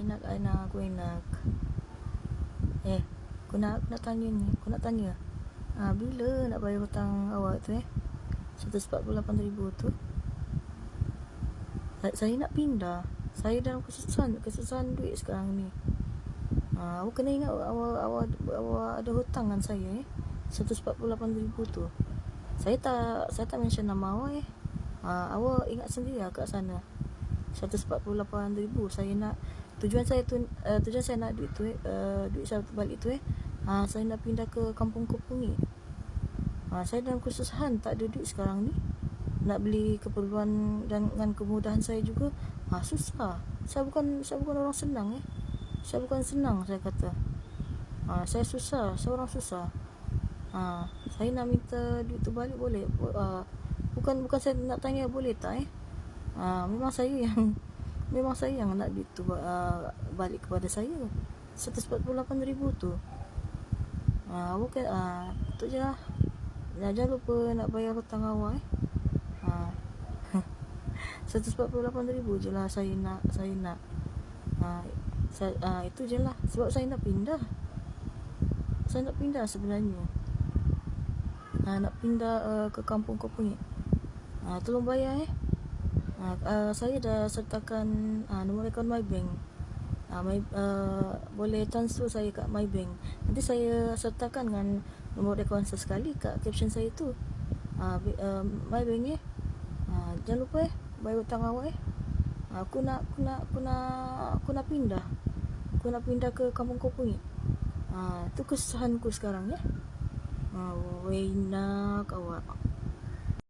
Aku enak. Aku nak tanya ni. Aku nak tanya. Bila nak bayar hutang awak tu 148,000 tu? Saya nak pindah. Saya dalam kesusahan duit sekarang ni. Awak kena ingat awak ada hutang dengan saya 148,000 tu. Saya tak mention nama awak awak ingat sendiri kat sana. 148,000 saya nak. Tujuan saya nak duit tu duit saya balik tu saya nak pindah ke Kampung Kepungi. Saya dalam kesusahan, tak ada duit sekarang ni. Nak beli keperluan dan dengan kemudahan saya juga susah. Saya bukan orang senang Saya bukan senang, saya kata. Saya susah, saya orang susah. Saya nak minta duit tu balik boleh? Bukan saya nak tanya boleh tak memang saya yang nak duit tu balik kepada saya. 148,000 tu. Bukan tu je lah. Jangan lupa nak bayar hutang awak 148,000 je lah saya nak. Itu je lah. Sebab saya nak pindah. Saya nak pindah sebenarnya. Nak pindah ke Kampung Kepungi. Tolong bayar saya dah sertakan nombor akaun MyBank. Boleh transfer saya kat MyBank. Nanti saya sertakan dengan nombor akaun sesekali kat caption saya tu. MyBank jangan lupa bayar hutang awak Aku nak pindah. Aku nak pindah ke Kampung Kepungi. Tu kesusahanku sekarang Enak awak.